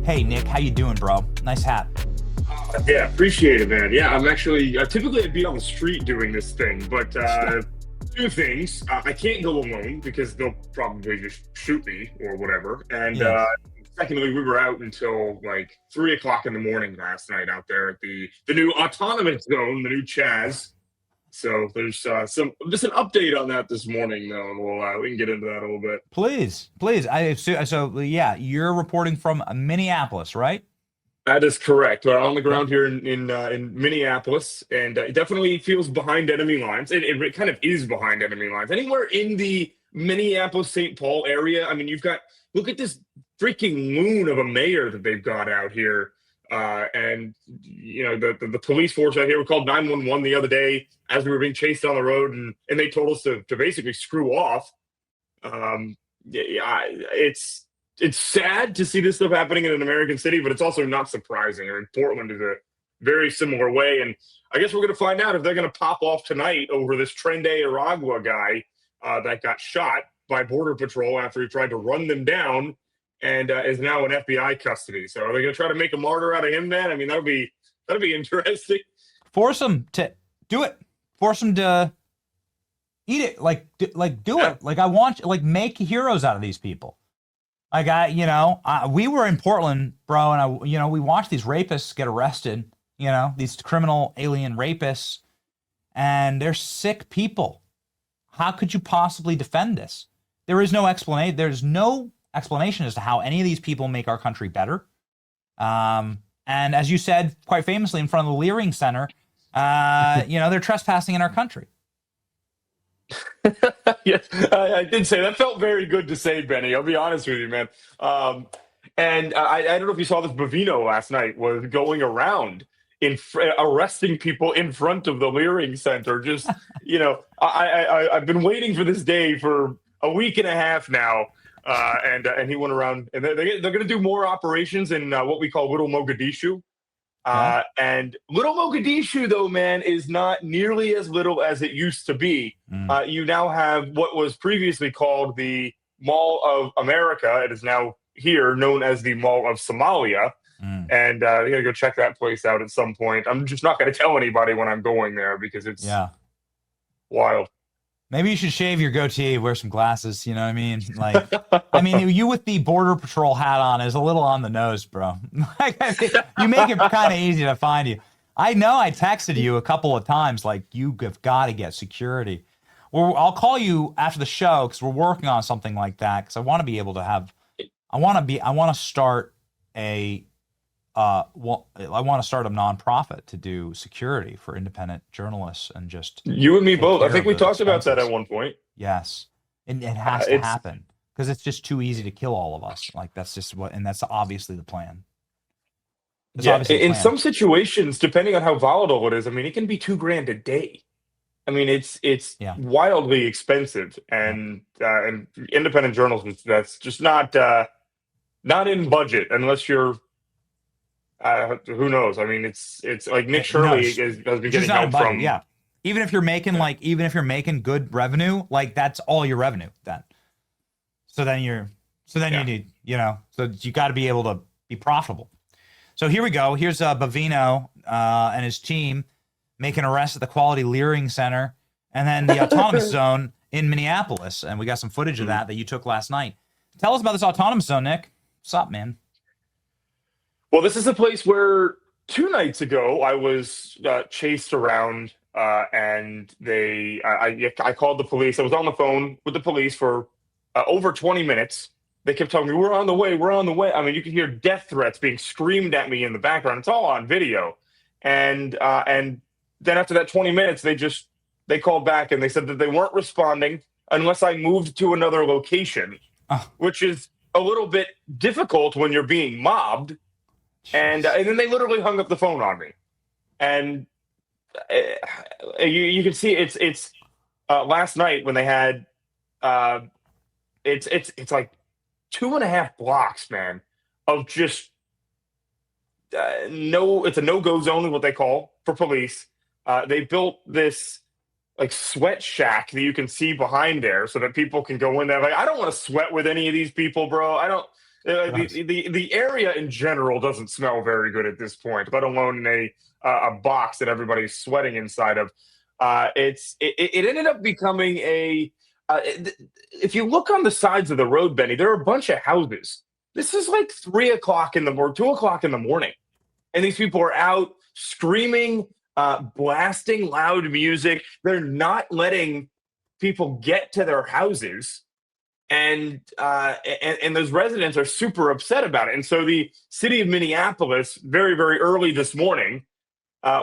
Hey, Nick, how you doing, bro? Nice hat. Yeah, appreciate it, man. Yeah, I'm actually typically I'd be on the street doing this thing, but two things. I can't go alone because they'll probably just shoot me or whatever. And Yeah. secondly, we were out until like 3 o'clock in the morning last night out there at the new autonomous zone, the new CHAZ. So there's some just an update on that this morning, though, and we can get into that a little bit. Please, please. Yeah, you're reporting from Minneapolis, right? That is correct. We're on the ground here in Minneapolis, and it definitely feels behind enemy lines. It kind of is behind enemy lines. Anywhere in the Minneapolis St. Paul area, I mean, look at this freaking loon of a mayor that they've got out here. And you know the police force out here. We called 911 the other day as we were being chased down the road, and they told us to basically screw off. Yeah, it's sad to see this stuff happening in an American city, but it's also not surprising. I mean, Portland is a very similar way, and I guess we're going to find out if they're going to pop off tonight over this Trende Aragua guy that got shot by Border Patrol after he tried to run them down, and is now in FBI custody. So are they going to try to make a martyr out of him, man? I mean, that'd be interesting. Force them to do it. Force them to eat it. Do it. Like, I want, make heroes out of these people. We were in Portland, bro, and we watched these rapists get arrested, these criminal alien rapists, and they're sick people. How could you possibly defend this? There is no explanation. There's no explanation as to how any of these people make our country better. And as you said, quite famously in front of the Leering Center, they're trespassing in our country. Yes, I did say that. Felt very good to say, Benny. I'll be honest with you, man. And I don't know if you saw this. Bovino last night was going around arresting people in front of the Leering Center. Just I've been waiting for this day for a week and a half now. And he went around, and they're going to do more operations in what we call Little Mogadishu. And Little Mogadishu, though, man, is not nearly as little as it used to be. You now have what was previously called the Mall of America. It is now here known as the Mall of Somalia. And you got to go check that place out at some point. I'm just not going to tell anybody when I'm going there because it's wild. Maybe you should shave your goatee, wear some glasses, you know what I mean? You with the Border Patrol hat on is a little on the nose, bro. You make it kind of easy to find you. I know I texted you a couple of times, like, you have got to get security. Well, I'll call you after the show because we're working on something like that because I want to be able to have, I want to start a nonprofit to do security for independent journalists and just you and me both. I think we talked about that at one point. Yes, and it has to happen because it's just too easy to kill all of us. Like that's obviously the plan. In some situations, depending on how volatile it is, I mean, it can be $2,000 a day. I mean, it's wildly expensive, and independent journalism that's just not in budget unless you're. Who knows? I mean, it's like Nick Shirley has been getting help from. Yeah, even if you're making good revenue, like that's all your revenue then. So then you need, so you got to be able to be profitable. So here we go. Here's Bovino and his team making arrests at the Quality Leering Center, and then the autonomous zone in Minneapolis, and we got some footage of that you took last night. Tell us about this autonomous zone, Nick. What's up, man? Well, this is a place where 2 nights ago I was chased around, and I called the police. I was on the phone with the police for over 20 minutes. They kept telling me, we're on the way. I mean, you can hear death threats being screamed at me in the background. It's all on video. And then after that 20 minutes, they called back and they said that they weren't responding unless I moved to another location, which is a little bit difficult when you're being mobbed. And then they literally hung up the phone on me. And you can see it's last night when they had it's like 2.5 blocks, man, of just it's a no-go zone is what they call for police. They built this like sweat shack that you can see behind there so that people can go in there. Like, I don't want to sweat with any of these people, bro. The area in general doesn't smell very good at this point, let alone in a box that everybody's sweating inside of. It ended up becoming if you look on the sides of the road, Benny, there are a bunch of houses. This is like 3 o'clock in the morning, 2 o'clock in the morning, and these people are out screaming, blasting loud music. They're not letting people get to their houses, and those residents are super upset about it. And so the city of Minneapolis, very, very early this morning,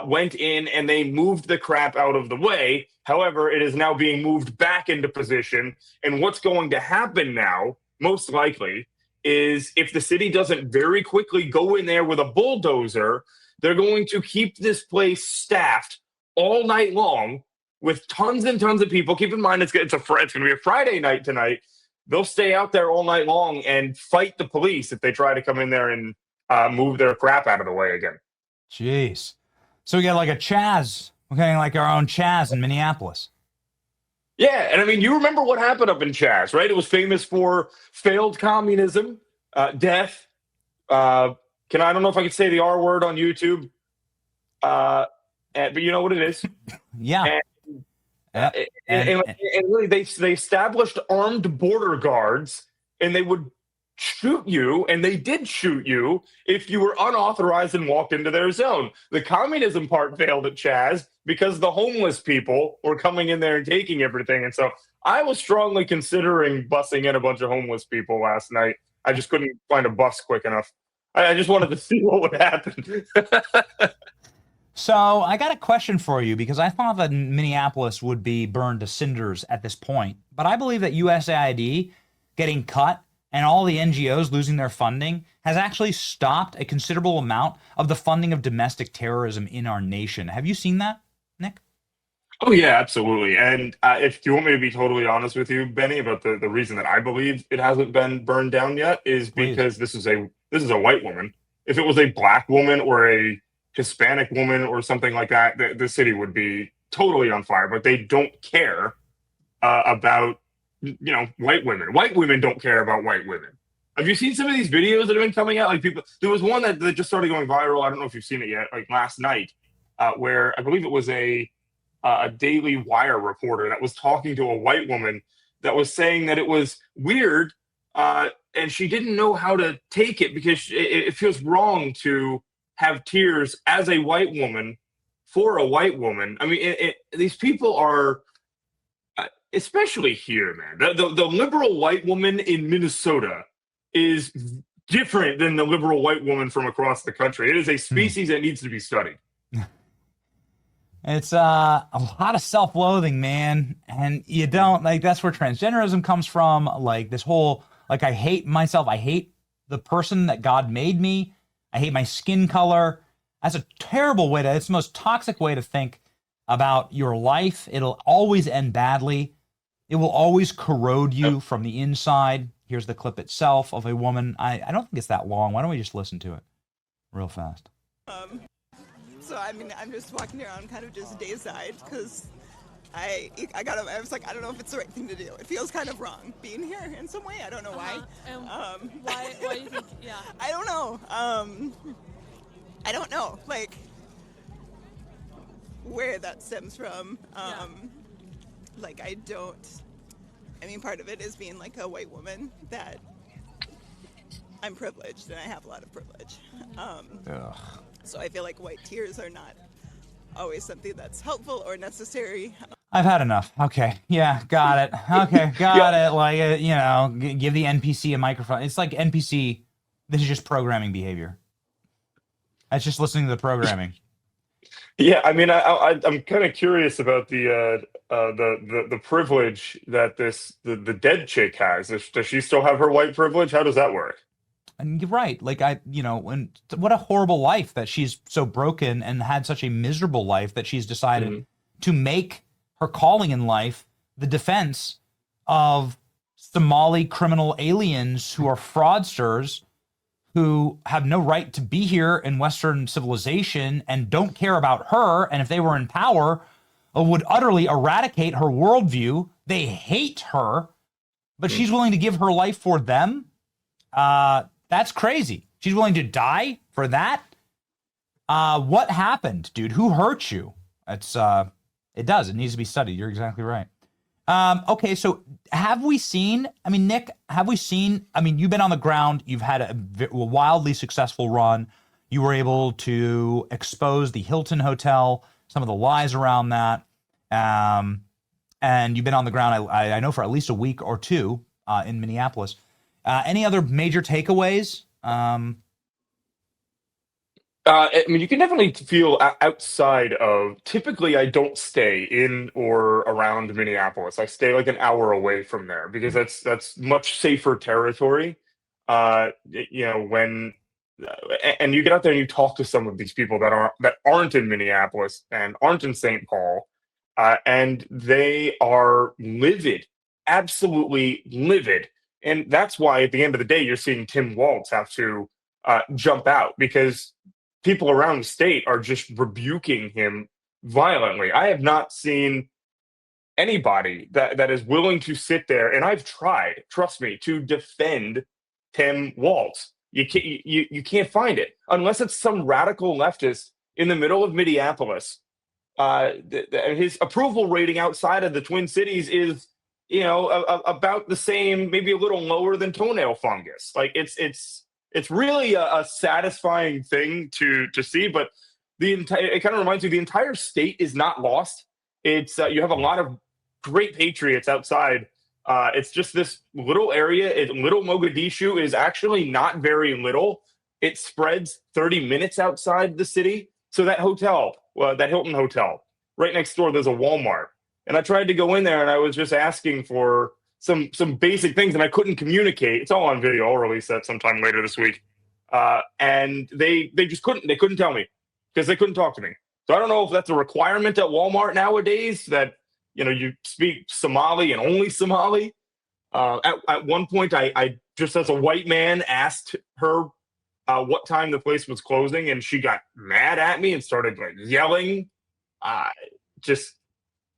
went in and they moved the crap out of the way. However, it is now being moved back into position. And what's going to happen now, most likely, is if the city doesn't very quickly go in there with a bulldozer, they're going to keep this place staffed all night long with tons and tons of people. Keep in mind, it's going to be a Friday night tonight. They'll stay out there all night long and fight the police if they try to come in there and move their crap out of the way again. Jeez. So we got like a CHAZ. We're getting like our own CHAZ in Minneapolis. Yeah, and I mean, you remember what happened up in CHAZ, right? It was famous for failed communism, death. I don't know if I could say the R word on YouTube, but you know what it is. Yeah. And really, they established armed border guards, and they would shoot you, and they did shoot you if you were unauthorized and walked into their zone. The communism part failed at CHAZ because the homeless people were coming in there and taking everything. And so I was strongly considering bussing in a bunch of homeless people last night. I just couldn't find a bus quick enough. I just wanted to see what would happen. So I got a question for you, because I thought that Minneapolis would be burned to cinders at this point. But I believe that USAID getting cut and all the NGOs losing their funding has actually stopped a considerable amount of the funding of domestic terrorism in our nation. Have you seen that, Nick? Oh, yeah, absolutely. And if you want me to be totally honest with you, Benny, about the reason that I believe it hasn't been burned down yet is because this is a white woman. If it was a black woman or a Hispanic woman or something like that, the city would be totally on fire. But they don't care about white women. White women don't care about white women. Have you seen some of these videos that have been coming out? Like there was one that just started going viral. I don't know if you've seen it yet. Like last night, where I believe it was a Daily Wire reporter that was talking to a white woman that was saying that it was weird, and she didn't know how to take it because it feels wrong to have tears as a white woman for a white woman. I mean, these people are, especially here, man. The liberal white woman in Minnesota is different than the liberal white woman from across the country. It is a species that needs to be studied. It's a lot of self-loathing, man. And you don't, like, that's where transgenderism comes from. Like, this whole, like, I hate myself. I hate the person that God made me. I hate my skin color. That's a terrible way it's the most toxic way to think about your life. It'll always end badly. It will always corrode you from the inside. Here's the clip itself of a woman. I don't think it's that long. Why don't we just listen to it real fast? So, I mean, I'm just walking around kind of just dayside because I was like, I don't know if it's the right thing to do. It feels kind of wrong being here in some way. I don't know why. Why do you think, yeah. I don't know. I don't know, like, where that stems from. Like, I mean, part of it is being, like, a white woman that I'm privileged, and I have a lot of privilege. So I feel like white tears are not always something that's helpful or necessary. I've had enough. Okay. Yeah, got it. Okay, got it. Like, give the NPC a microphone. It's like NPC, this is just programming behavior. That's just listening to the programming. Yeah, I mean, I'm kind of curious about the privilege that the dead chick has. Does she still have her white privilege? How does that work? And you're right. Like, and what a horrible life that she's so broken and had such a miserable life that she's decided to make her calling in life the defense of Somali criminal aliens who are fraudsters, who have no right to be here in Western civilization and don't care about her. And if they were in power, would utterly eradicate her worldview. They hate her, but she's willing to give her life for them. That's crazy. She's willing to die for that? What happened, dude? Who hurt you? It's it does. It needs to be studied. You're exactly right. Okay, so have we seen, I mean, Nick, have we seen, I mean, you've been on the ground, you've had a wildly successful run. You were able to expose the Hilton Hotel, some of the lies around that. And you've been on the ground, I know, for at least a week or two in Minneapolis. Any other major takeaways? I mean, you can definitely feel outside of. Typically, I don't stay in or around Minneapolis. I stay like an hour away from there because that's much safer territory. You know, when and you get out there and you talk to some of these people that aren't in Minneapolis and aren't in St. Paul, and they are livid, absolutely livid, and that's why at the end of the day, you're seeing Tim Walz have to jump out because people around the state are just rebuking him violently. I have not seen anybody that is willing to sit there, and I've tried, trust me, to defend Tim Walz. You can't find it unless it's some radical leftist in the middle of Minneapolis. His approval rating outside of the Twin Cities is, you know, about the same, maybe a little lower than toenail fungus. Like it's really a satisfying thing to see, but it kind of reminds you the entire state is not lost. It's you have a lot of great patriots outside. It's just this little area. Little Mogadishu is actually not very little. It spreads 30 minutes outside the city. So that hotel, that Hilton Hotel, right next door, there's a Walmart. And I tried to go in there and I was just asking for some basic things and I couldn't communicate. It's all on video. I'll release that sometime later this week. And they just couldn't tell me because they couldn't talk to me. So I don't know if that's a requirement at Walmart nowadays that, you know, you speak Somali and only Somali. At one point, I just as a white man asked her what time the place was closing, and she got mad at me and started like yelling.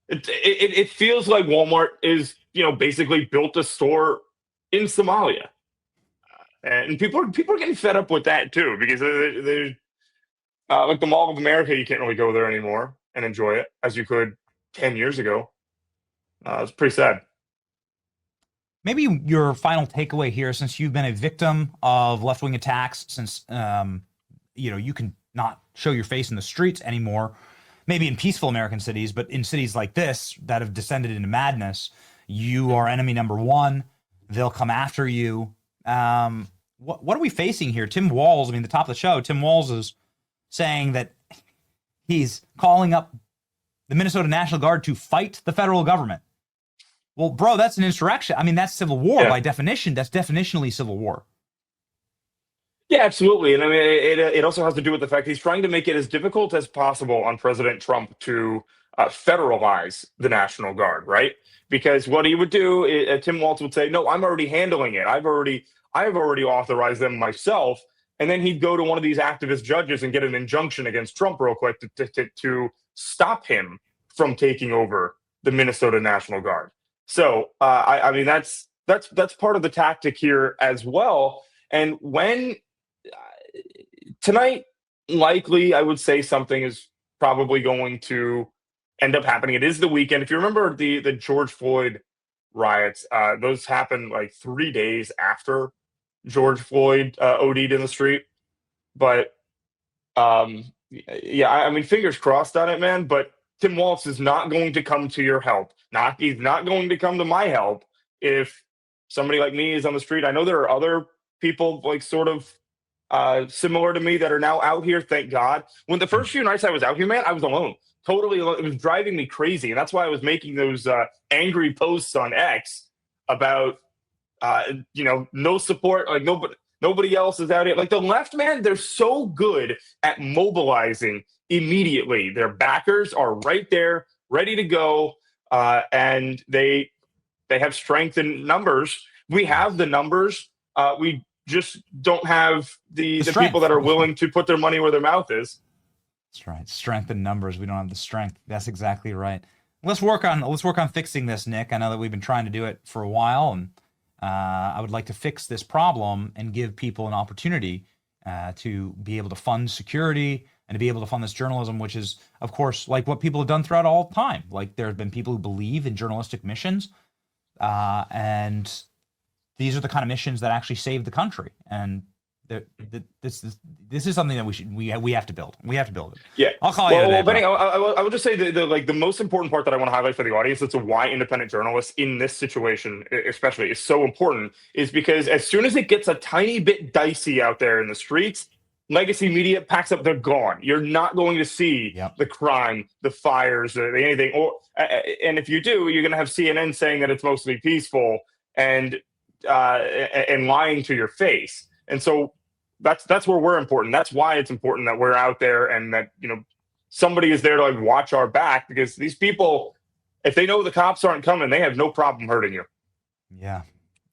It feels like Walmart is, you know, basically built a store in Somalia, and people are getting fed up with that too because they're like the Mall of America. You can't really go there anymore and enjoy it as you could 10 years ago. It's pretty sad. Maybe your final takeaway here, since you've been a victim of left-wing attacks, since you know, you can not show your face in the streets anymore, maybe in peaceful American cities, but in cities like this that have descended into madness, you are enemy number one. They'll come after you. What are we facing here? Tim Walz, I mean, the top of the show, Tim Walz is saying that he's calling up the Minnesota National Guard to fight the federal government. Well, bro, that's an insurrection. I mean, that's civil war by definition. That's definitionally civil war. Yeah, absolutely. And I mean, it also has to do with the fact he's trying to make it as difficult as possible on President Trump to federalize the National Guard, right? Because what he would do, Tim Walz would say, no, I'm already handling it. I've already authorized them myself. And then he'd go to one of these activist judges and get an injunction against Trump real quick to stop him from taking over the Minnesota National Guard. So, I mean, that's part of the tactic here as well. And when tonight, likely, I would say something is probably going to end up happening. It is the weekend. If you remember the George Floyd riots, those happened like 3 days after George Floyd OD'd in the street. But yeah, I mean, fingers crossed on it, man. But Tim Walz is not going to come to your help. He's not going to come to my help if somebody like me is on the street. I know there are other people like sort of similar to me that are now out here, thank God. When the first few nights I was out here, man, I was alone. Totally alone. It was driving me crazy. And that's why I was making those angry posts on X about, you know, no support. Like nobody else is out here. Like the left, man, they're so good at mobilizing immediately. Their backers are right there, ready to go. And they have strength in numbers. We have the numbers. We just don't have the people that are willing to put their money where their mouth is. That's right. Strength in numbers. We don't have the strength. That's exactly right. Let's work on fixing this, Nick. I know that we've been trying to do it for a while, and I would like to fix this problem and give people an opportunity to be able to fund security and to be able to fund this journalism, which is, of course, like what people have done throughout all time. Like there have been people who believe in journalistic missions, and these are the kind of missions that actually save the country. And this is something that we have to build. We have to build it. Yeah, I'll call you today, Benny, bro. I will just say the most important part that I want to highlight for the audience as to why independent journalists in this situation, especially, is so important, is because as soon as it gets a tiny bit dicey out there in the streets, legacy media packs up. They're gone. You're not going to see the crime, the fires, anything. And if you do, you're going to have CNN saying that it's mostly peaceful and lying to your face. And so that's where we're important. That's why it's important that we're out there and that, somebody is there to like watch our back, because these people, if they know the cops aren't coming, they have no problem hurting you. Yeah.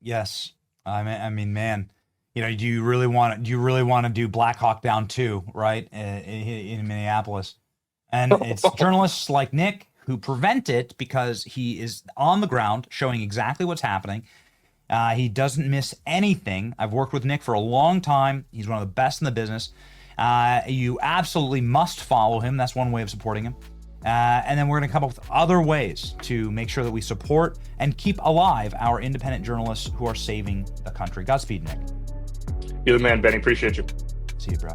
Yes. I mean, man, do you really want to do Black Hawk Down 2, right? In Minneapolis. And it's journalists like Nick who prevent it because he is on the ground showing exactly what's happening. He doesn't miss anything. I've worked with Nick for a long time. He's one of the best in the business. You absolutely must follow him. That's one way of supporting him. And then we're going to come up with other ways to make sure that we support and keep alive our independent journalists who are saving the country. Godspeed, Nick. You're the man, Benny. Appreciate you. See you, bro.